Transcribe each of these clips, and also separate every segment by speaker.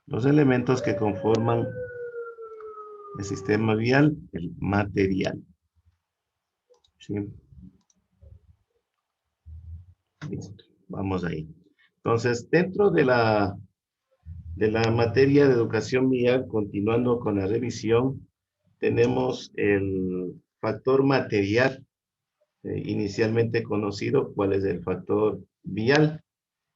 Speaker 1: Los elementos que conforman el sistema vial, el material. ¿Sí? Listo. Vamos ahí. Entonces, dentro de la materia de educación vial, continuando con la revisión, tenemos el factor material, inicialmente conocido, ¿cuál es el factor vial?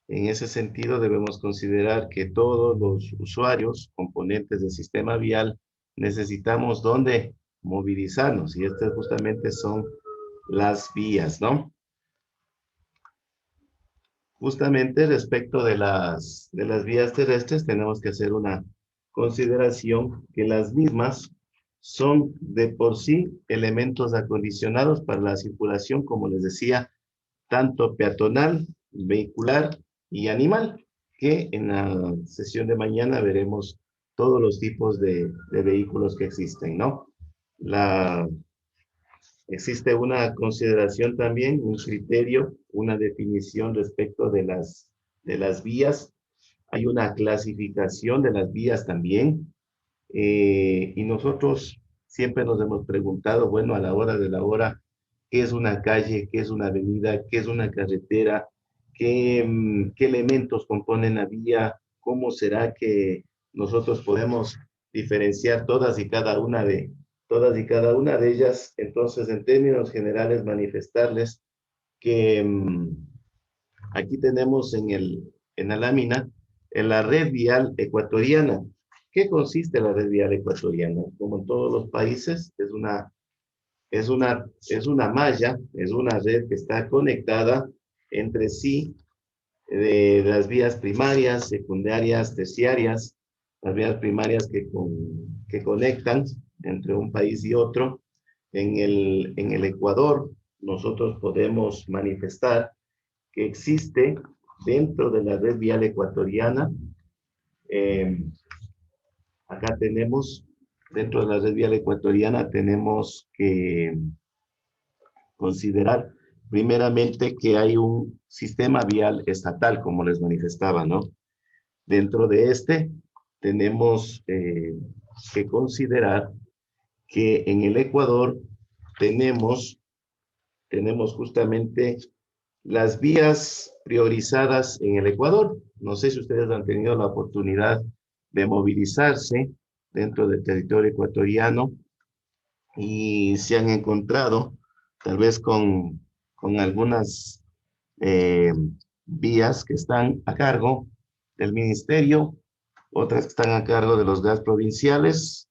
Speaker 1: En ese sentido, debemos considerar que todos los usuarios, componentes del sistema vial, necesitamos dónde movilizarnos, y estas justamente son las vías, ¿no? Justamente respecto de las vías terrestres, tenemos que hacer una consideración que las mismas son de por sí elementos acondicionados para la circulación, como les decía, tanto peatonal, vehicular y animal, que en la sesión de mañana veremos todos los tipos de vehículos que existen, ¿no? La, Existe una consideración también, un criterio, una definición respecto de las vías. Hay una clasificación de las vías también. Y nosotros siempre nos hemos preguntado, bueno, a la hora de la hora, ¿qué es una calle? ¿Qué es una avenida? ¿Qué es una carretera? ¿Qué elementos componen la vía? ¿Cómo será que nosotros podemos diferenciar todas y cada una de ellas? Entonces, en términos generales, manifestarles que aquí tenemos en la lámina en la red vial ecuatoriana. ¿Qué consiste la red vial ecuatoriana? Como en todos los países, es una malla, es una red que está conectada entre sí de las vías primarias, secundarias, terciarias, las vías primarias que conectan entre un país y otro. En el Ecuador, nosotros podemos manifestar que existe dentro de la red vial ecuatoriana. eh, Acá tenemos, dentro de la red vial ecuatoriana, tenemos que considerar primeramente que hay un sistema vial estatal, como les manifestaba, ¿no? Dentro de este, tenemos que considerar que en el Ecuador tenemos, tenemos justamente las vías priorizadas en el Ecuador. No sé si ustedes han tenido la oportunidad de movilizarse dentro del territorio ecuatoriano y se han encontrado tal vez con algunas eh, vías que están a cargo del ministerio, otras que están a cargo de los GAS provinciales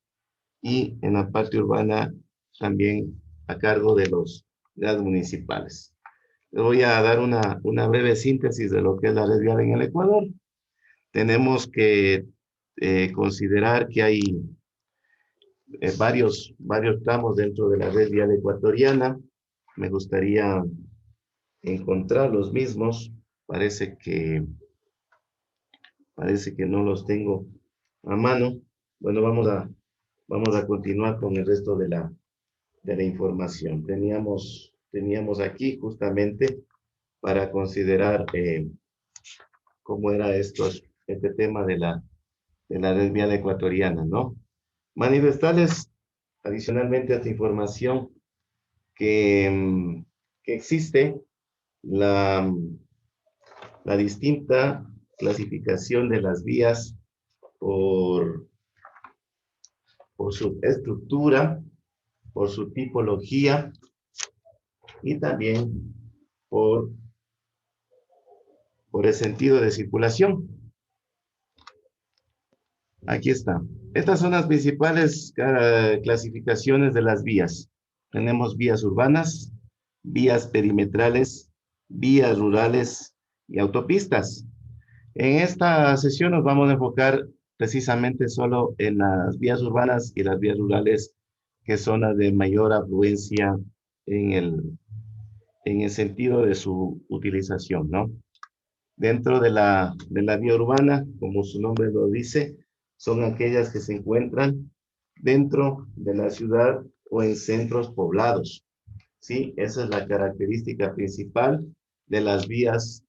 Speaker 1: y en la parte urbana también a cargo de los GAS municipales. Les voy a dar una breve síntesis de lo que es la red vial en el Ecuador. Tenemos que considerar que hay varios tramos dentro de la red vial ecuatoriana. Me gustaría encontrar los mismos. Parece que no los tengo a mano. Bueno, vamos a continuar con el resto de la información. Teníamos aquí justamente para considerar cómo era este tema de la red vial ecuatoriana, ¿no? Manifestarles adicionalmente a esta información que existe la, la distinta clasificación de las vías por, por su estructura, por su tipología y también por, por el sentido de circulación. Aquí está. Estas son las principales clasificaciones de las vías. Tenemos vías urbanas, vías perimetrales, vías rurales y autopistas. En esta sesión nos vamos a enfocar precisamente solo en las vías urbanas y las vías rurales, que son las de mayor afluencia en el sentido de su utilización, ¿no? Dentro de la vía urbana, como su nombre lo dice, son aquellas que se encuentran dentro de la ciudad o en centros poblados. Sí, esa es la característica principal de las vías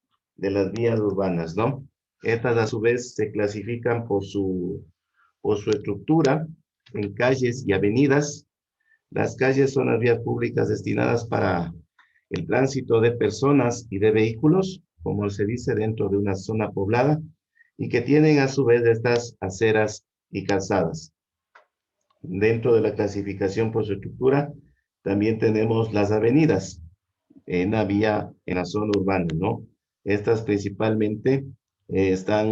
Speaker 1: urbanas, ¿no? Estas a su vez se clasifican por su estructura en calles y avenidas. Las calles son las vías públicas destinadas para el tránsito de personas y de vehículos, como se dice, dentro de una zona poblada, y que tienen a su vez estas aceras y calzadas. Dentro de la clasificación por su estructura, también tenemos las avenidas en la vía, en la zona urbana, ¿no? Estas principalmente están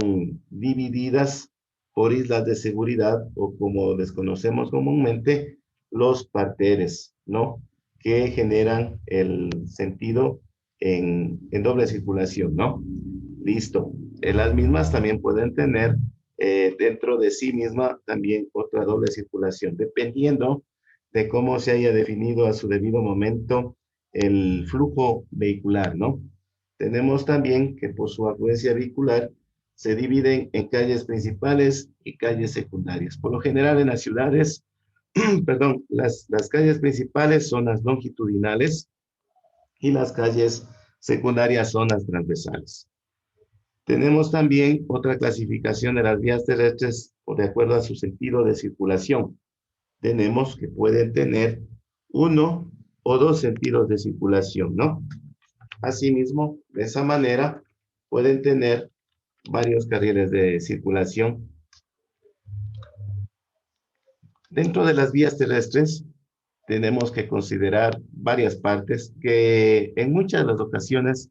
Speaker 1: divididas por islas de seguridad o como les conocemos comúnmente, los parteres, ¿no? Que generan el sentido en doble circulación, ¿no? Listo. Las mismas también pueden tener dentro de sí misma también otra doble circulación, dependiendo de cómo se haya definido a su debido momento el flujo vehicular, ¿no? Tenemos también que por su afluencia vehicular se dividen en calles principales y calles secundarias. Por lo general en las ciudades, perdón, las calles principales son las longitudinales y las calles secundarias son las transversales. Tenemos también otra clasificación de las vías terrestres de acuerdo a su sentido de circulación. Tenemos que pueden tener uno o dos sentidos de circulación, ¿no? Asimismo, de esa manera, pueden tener varios carriles de circulación. Dentro de las vías terrestres, tenemos que considerar varias partes que en muchas de las ocasiones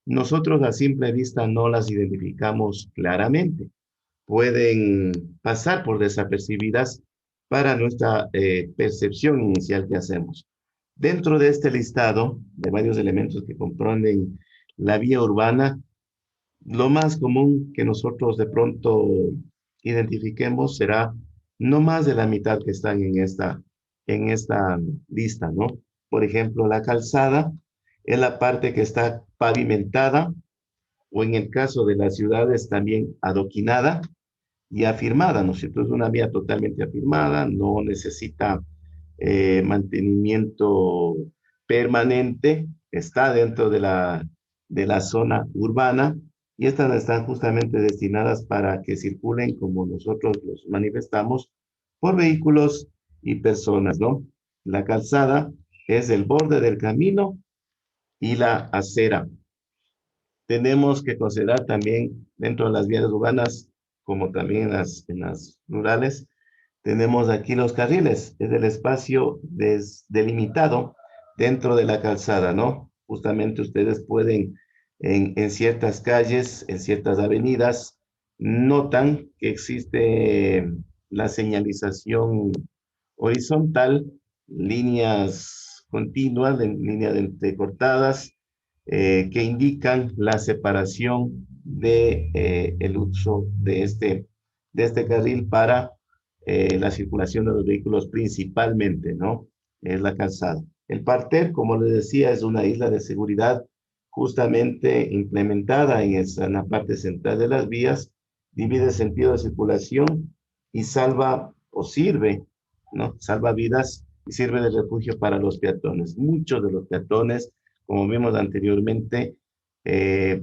Speaker 1: nosotros a simple vista no las identificamos claramente. Pueden pasar por desapercibidas para nuestra percepción inicial que hacemos. Dentro de este listado de varios elementos que comprenden la vía urbana, lo más común que nosotros de pronto identifiquemos será no más de la mitad que están en esta lista, ¿no? Por ejemplo, la calzada es la parte que está pavimentada o en el caso de las ciudades también adoquinada y afirmada, ¿no es cierto? Es una vía totalmente afirmada, no necesita mantenimiento permanente, está dentro de la zona urbana y estas están justamente destinadas para que circulen como nosotros los manifestamos por vehículos y personas, ¿no? La calzada es el borde del camino y la acera. Tenemos que considerar también dentro de las vías urbanas, como también en las rurales, tenemos aquí los carriles, es el espacio delimitado dentro de la calzada, ¿no? Justamente ustedes pueden en ciertas calles, en ciertas avenidas, notan que existe la señalización horizontal, líneas continuas, líneas entrecortadas, que indican la separación de el uso de este carril para la circulación de los vehículos principalmente, ¿no? Es la calzada. El parter, como les decía, es una isla de seguridad justamente implementada en la parte central de las vías, divide sentido de circulación y salva o sirve, ¿no? Salva vidas y sirve de refugio para los peatones. Muchos de los peatones, como vimos anteriormente,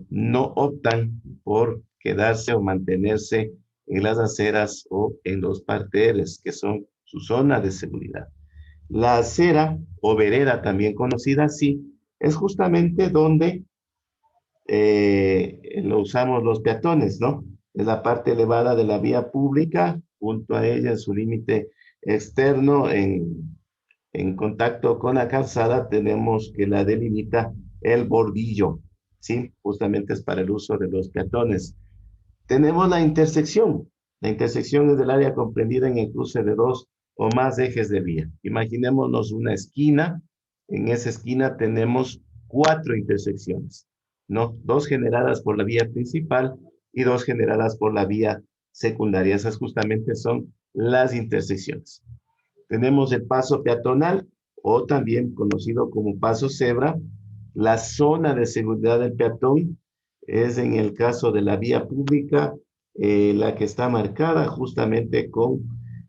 Speaker 1: no optan por quedarse o mantenerse en las aceras o en los parterres, que son su zona de seguridad. La acera o vereda, también conocida así, es justamente donde lo usamos los peatones, ¿no? Es la parte elevada de la vía pública, junto a ella en su límite externo, en contacto con la calzada, tenemos que la delimita el bordillo, ¿sí? Justamente es para el uso de los peatones. Tenemos la intersección. La intersección es del área comprendida en el cruce de dos o más ejes de vía. Imaginémonos una esquina. En esa esquina tenemos cuatro intersecciones, ¿no? Dos generadas por la vía principal y dos generadas por la vía secundaria. Esas justamente son las intersecciones. Tenemos el paso peatonal o también conocido como paso cebra. La zona de seguridad del peatón es en el caso de la vía pública, la que está marcada justamente con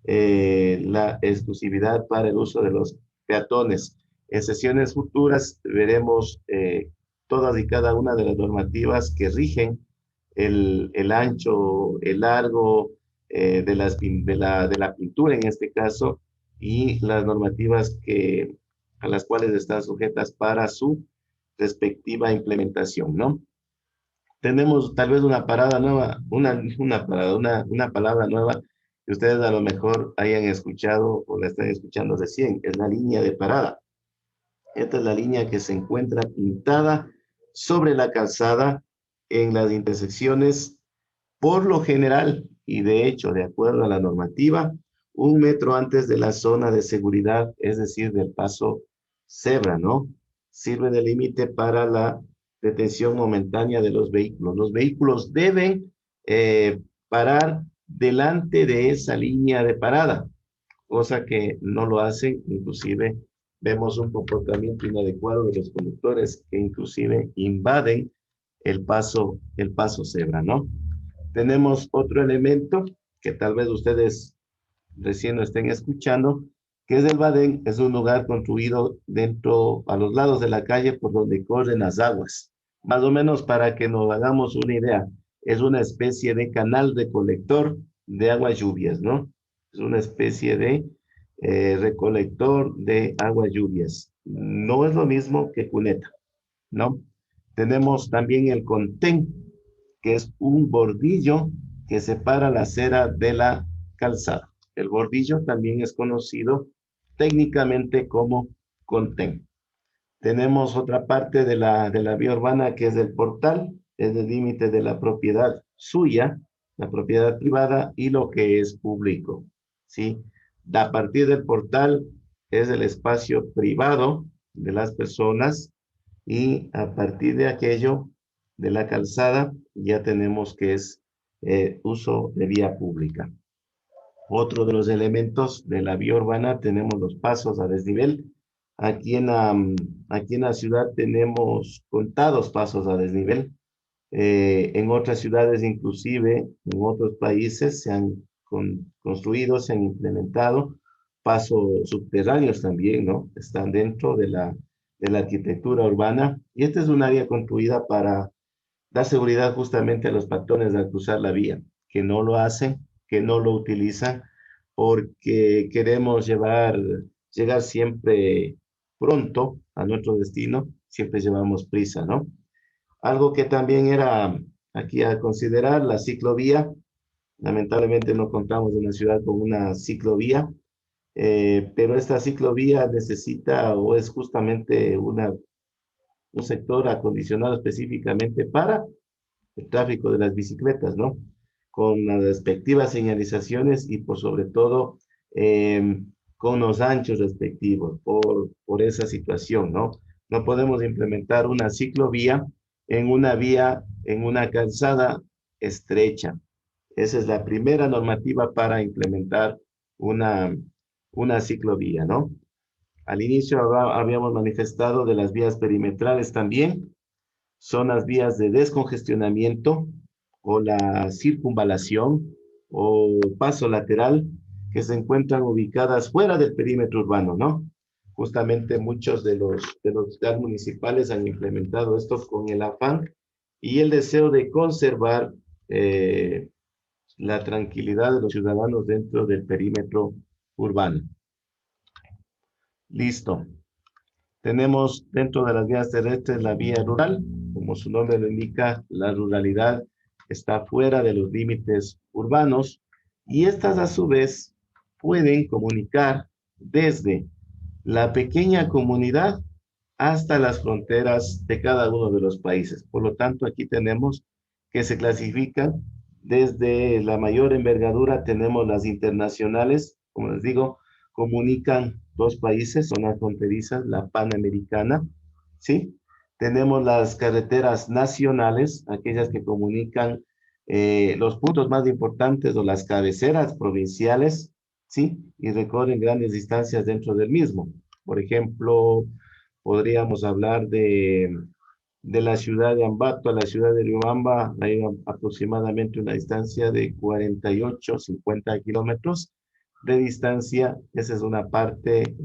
Speaker 1: la exclusividad para el uso de los peatones. En sesiones futuras veremos todas y cada una de las normativas que rigen el ancho, el largo de la pintura en este caso, y las normativas a las cuales están sujetas para su respectiva implementación, ¿no? Tenemos tal vez una parada nueva, una palabra nueva que ustedes a lo mejor hayan escuchado o la están escuchando recién, es la línea de parada. Esta es la línea que se encuentra pintada sobre la calzada en las intersecciones, por lo general, y de hecho, de acuerdo a la normativa, 1 metro antes de la zona de seguridad, es decir, del paso cebra, ¿no? Sirve de límite para la detención momentánea de los vehículos. Los vehículos deben parar delante de esa línea de parada, cosa que no lo hacen. Inclusive vemos un comportamiento inadecuado de los conductores que inclusive invaden el paso cebra, ¿no? Tenemos otro elemento que tal vez ustedes recién lo estén escuchando, que es el badén. Es un lugar construido dentro, a los lados de la calle por donde corren las aguas. Más o menos para que nos hagamos una idea, es una especie de canal recolector de aguas lluvias, ¿no? Es una especie de recolector de aguas lluvias. No es lo mismo que cuneta, ¿no? Tenemos también el contén, que es un bordillo que separa la acera de la calzada. El bordillo también es conocido técnicamente como contén. Tenemos otra parte de la vía urbana que es el portal, es el límite de la propiedad suya, la propiedad privada y lo que es público, ¿sí? A partir del portal es el espacio privado de las personas, y a partir de aquello, de la calzada, ya tenemos que es uso de vía pública. Otro de los elementos de la vía urbana tenemos los pasos a desnivel. Aquí en la ciudad tenemos contados pasos a desnivel. En otras ciudades, inclusive en otros países, se han construido, se han implementado pasos subterráneos también, ¿no? Están dentro de la arquitectura urbana, y esta es un área construida para dar seguridad justamente a los peatones al cruzar la vía, que no lo hacen, que no lo utilizan, porque queremos llegar siempre pronto a nuestro destino, siempre llevamos prisa, ¿no? Algo que también era aquí a considerar, la ciclovía. Lamentablemente no contamos en la ciudad con una ciclovía, pero esta ciclovía necesita o es justamente un sector acondicionado específicamente para el tráfico de las bicicletas, ¿no? Con las respectivas señalizaciones y por sobre todo con los anchos respectivos por esa situación, ¿no? No podemos implementar una ciclovía en una calzada estrecha. Esa es la primera normativa para implementar una, una ciclovía, ¿no? Al inicio habíamos manifestado de las vías perimetrales también. Son las vías de descongestionamiento o la circunvalación o paso lateral, que se encuentran ubicadas fuera del perímetro urbano, ¿no? Justamente muchos de los ciudades municipales han implementado esto con el afán y el deseo de conservar eh, la tranquilidad de los ciudadanos dentro del perímetro urbano. Listo. Tenemos dentro de las vías terrestres la vía rural. Como su nombre lo indica, la ruralidad está fuera de los límites urbanos, y estas a su vez pueden comunicar desde la pequeña comunidad hasta las fronteras de cada uno de los países. Por lo tanto, aquí tenemos que se clasifican desde la mayor envergadura. Tenemos las internacionales, como les digo, comunican dos países, zonas fronterizas, la Panamericana, ¿sí? Tenemos las carreteras nacionales, aquellas que comunican los puntos más importantes o las cabeceras provinciales, ¿sí? Y recorren grandes distancias dentro del mismo. Por ejemplo, podríamos hablar de la ciudad de Ambato a la ciudad de Riobamba. Hay aproximadamente una distancia de 48, 50 kilómetros de distancia. Esa es una parte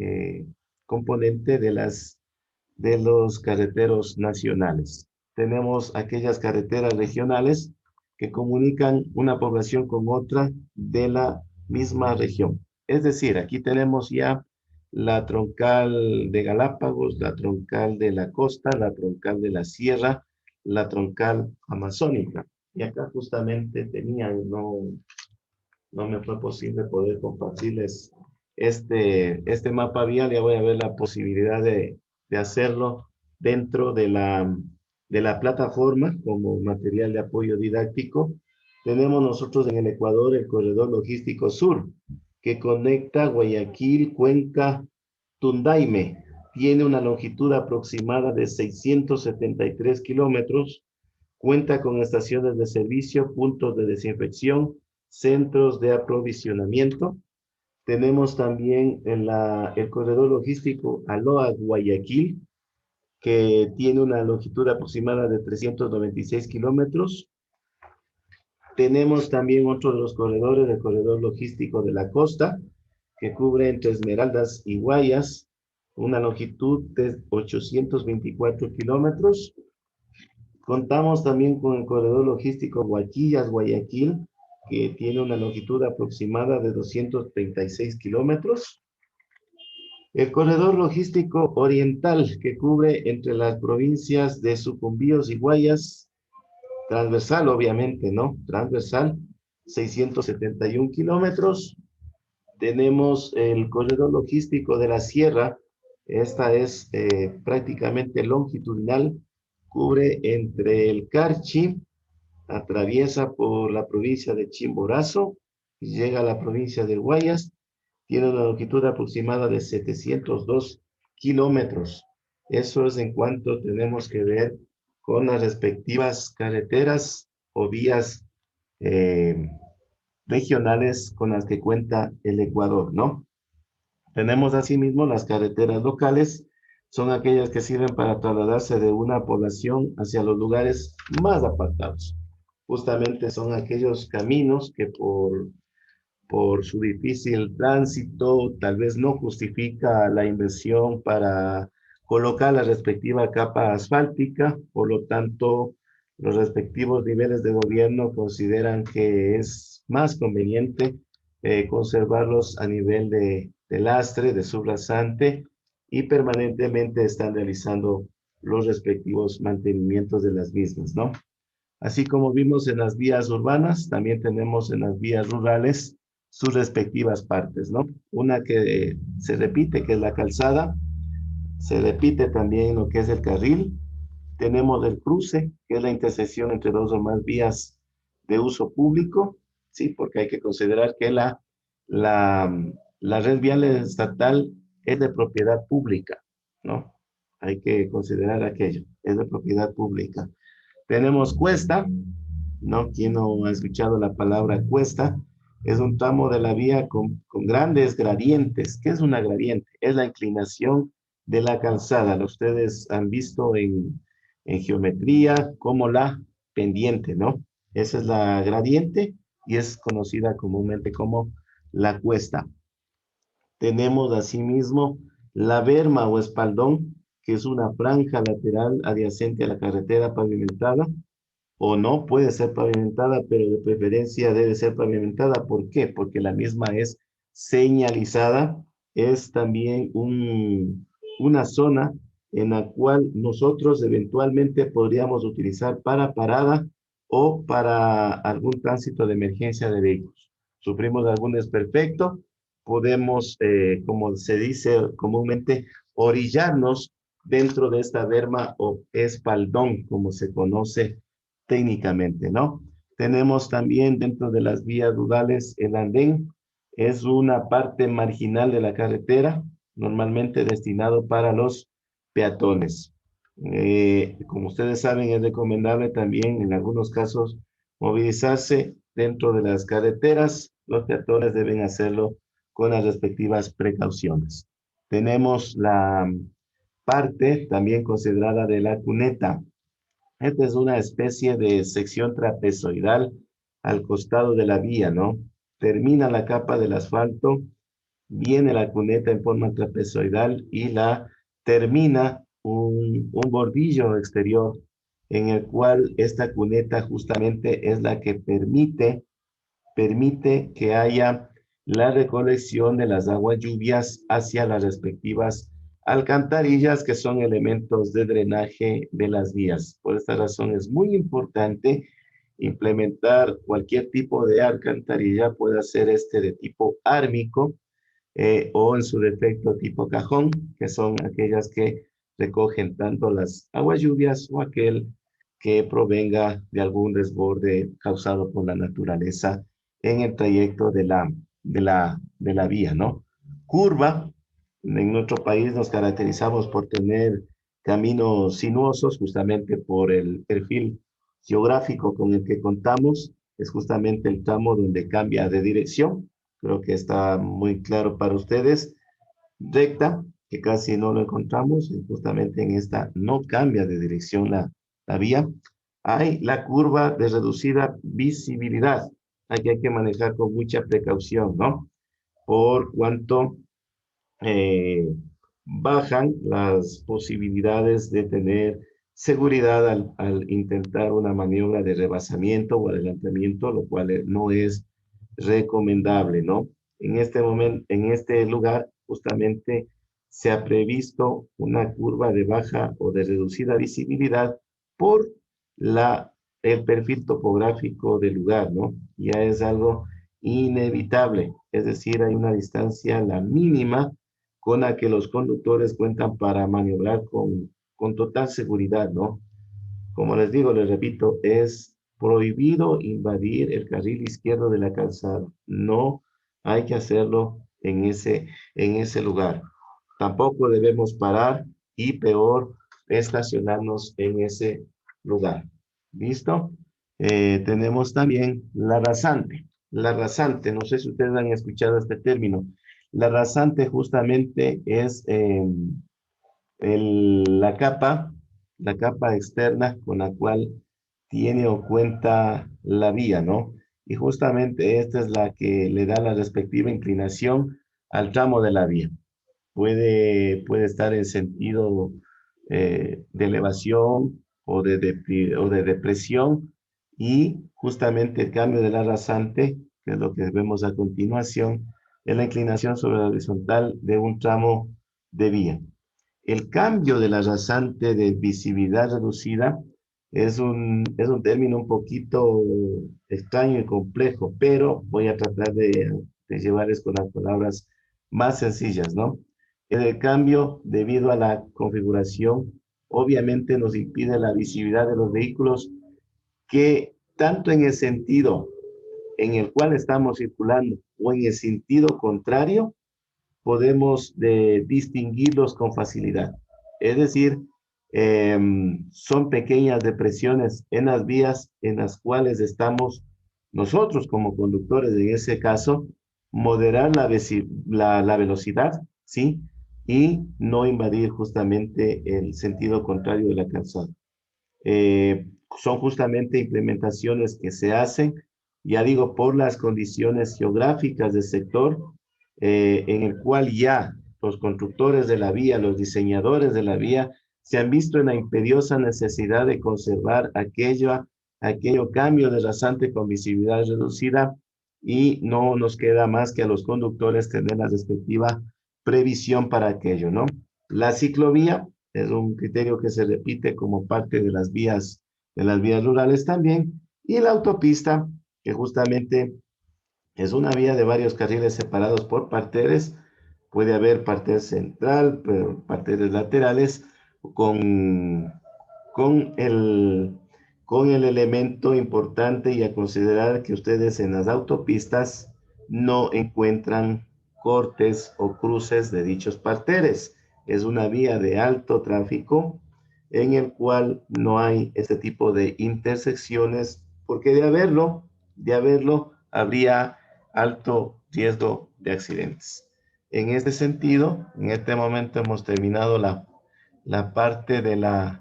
Speaker 1: componente de los carreteros nacionales. Tenemos aquellas carreteras regionales que comunican una población con otra de la misma región. Es decir, aquí tenemos ya la troncal de Galápagos, la troncal de la costa, la troncal de la sierra, la troncal amazónica. Y acá justamente tenían, no me fue posible poder compartirles este mapa vial. Ya voy a ver la posibilidad de hacerlo dentro de la plataforma como material de apoyo didáctico. Tenemos nosotros en el Ecuador el Corredor Logístico Sur, que conecta Guayaquil, Cuenca, Tundaime. Tiene una longitud aproximada de 673 kilómetros, cuenta con estaciones de servicio, puntos de desinfección, centros de aprovisionamiento. Tenemos también el corredor logístico Aloa-Guayaquil, que tiene una longitud aproximada de 396 kilómetros. Tenemos también otro de los corredores, el corredor logístico de la costa, que cubre entre Esmeraldas y Guayas, una longitud de 824 kilómetros. Contamos también con el corredor logístico Huachillas-Guayaquil, que tiene una longitud aproximada de 236 kilómetros. El corredor logístico oriental, que cubre entre las provincias de Sucumbíos y Guayas, transversal obviamente, ¿no? Transversal, 671 kilómetros. Tenemos el corredor logístico de la sierra, esta es prácticamente longitudinal, cubre entre el Carchi, atraviesa por la provincia de Chimborazo y llega a la provincia de Guayas. Tiene una longitud aproximada de 702 kilómetros. Eso es en cuanto tenemos que ver con las respectivas carreteras o vías eh, regionales con las que cuenta el Ecuador, ¿no? Tenemos asimismo las carreteras locales, son aquellas que sirven para trasladarse de una población hacia los lugares más apartados. Justamente son aquellos caminos que por su difícil tránsito tal vez no justifica la inversión para colocar la respectiva capa asfáltica, por lo tanto los respectivos niveles de gobierno consideran que es más conveniente conservarlos a nivel de lastre, de subrasante, y permanentemente están realizando los respectivos mantenimientos de las mismas, ¿no? Así como vimos en las vías urbanas, también tenemos en las vías rurales sus respectivas partes, ¿no? Una que se repite, que es la calzada, se repite también lo que es el carril. Tenemos el cruce, que es la intersección entre dos o más vías de uso público, ¿sí? Porque hay que considerar que la, la red vial estatal es de propiedad pública, ¿no? Hay que considerar aquello, es de propiedad pública. Tenemos cuesta, ¿no? ¿Quién no ha escuchado la palabra cuesta? Es un tramo de la vía con grandes gradientes. ¿Qué es una gradiente? Es la inclinación de la calzada. Ustedes han visto en geometría como la pendiente, ¿no? Esa es la gradiente y es conocida comúnmente como la cuesta. Tenemos asimismo la berma o espaldón, que es una franja lateral adyacente a la carretera pavimentada, o no puede ser pavimentada, pero de preferencia debe ser pavimentada. ¿Por qué? Porque la misma es señalizada, es también una zona en la cual nosotros eventualmente podríamos utilizar para parada o para algún tránsito de emergencia de vehículos. Sufrimos algún desperfecto, podemos, como se dice comúnmente, orillarnos dentro de esta berma o espaldón, como se conoce técnicamente, ¿no? Tenemos también dentro de las vías rurales el andén, es una parte marginal de la carretera, normalmente destinado para los peatones. Como ustedes saben, es recomendable también en algunos casos movilizarse dentro de las carreteras. Los peatones deben hacerlo con las respectivas precauciones. Tenemos la parte también considerada de la cuneta. Esta es una especie de sección trapezoidal al costado de la vía, ¿no? Termina la capa del asfalto, viene la cuneta en forma trapezoidal y la termina un bordillo exterior en el cual esta cuneta justamente es la que permite que haya la recolección de las aguas lluvias hacia las respectivas alcantarillas, que son elementos de drenaje de las vías. Por esta razón es muy importante implementar cualquier tipo de alcantarilla, puede ser este de tipo ármico, o en su defecto tipo cajón, que son aquellas que recogen tanto las aguas lluvias o aquel que provenga de algún desborde causado por la naturaleza en el trayecto de la vía, ¿no? Curva, en nuestro país nos caracterizamos por tener caminos sinuosos, justamente por el perfil geográfico con el que contamos, es justamente el tramo donde cambia de dirección. Creo que está muy claro para ustedes. Recta, que casi no lo encontramos, y justamente en esta no cambia de dirección la vía. Hay la curva de reducida visibilidad. Aquí hay que manejar con mucha precaución, ¿no? Por cuanto eh, bajan las posibilidades de tener seguridad al intentar una maniobra de rebasamiento o adelantamiento, lo cual no es recomendable, ¿no? En este momento, en este lugar, justamente se ha previsto una curva de baja o de reducida visibilidad por la, el perfil topográfico del lugar, ¿no? Ya es algo inevitable, es decir, hay una distancia, la mínima, con la que los conductores cuentan para maniobrar con total seguridad, ¿no? Como les digo, les repito, es prohibido invadir el carril izquierdo de la calzada. No hay que hacerlo en ese lugar. Tampoco debemos parar y peor, estacionarnos en ese lugar. ¿Listo? Tenemos también la rasante. La rasante, no sé si ustedes han escuchado este término. La rasante justamente es la capa externa con la cual tiene o cuenta la vía, ¿no? Y justamente esta es la que le da la respectiva inclinación al tramo de la vía. Puede estar en sentido de elevación o de depresión, y justamente el cambio de la rasante, que es lo que vemos a continuación, es la inclinación sobre la horizontal de un tramo de vía. El cambio de la rasante de visibilidad reducida es un término un poquito extraño y complejo, pero voy a tratar de llevarles con las palabras más sencillas, ¿no? El cambio, debido a la configuración, obviamente nos impide la visibilidad de los vehículos, que tanto en el sentido en el cual estamos circulando o en el sentido contrario, podemos distinguirlos con facilidad. Es decir, son pequeñas depresiones en las vías en las cuales estamos nosotros como conductores, en ese caso, moderar la velocidad, ¿sí? Y no invadir justamente el sentido contrario de la calzada. Eh, Son justamente implementaciones que se hacen, ya digo, por las condiciones geográficas del sector, en el cual ya los constructores de la vía, los diseñadores de la vía, se han visto en la imperiosa necesidad de conservar aquello cambio de rasante con visibilidad reducida, y no nos queda más que a los conductores tener la respectiva previsión para aquello, ¿no? La ciclovía es un criterio que se repite como parte de las vías rurales también, y la autopista, que justamente es una vía de varios carriles separados por parteres. Puede haber parter central, pero parteres laterales, con, con el, con el elemento importante y a considerar que ustedes en las autopistas no encuentran cortes o cruces de dichos parteres. Es una vía de alto tráfico en el cual no hay este tipo de intersecciones, porque de haberlo, habría alto riesgo de accidentes. En este sentido, en este momento hemos terminado la parte de la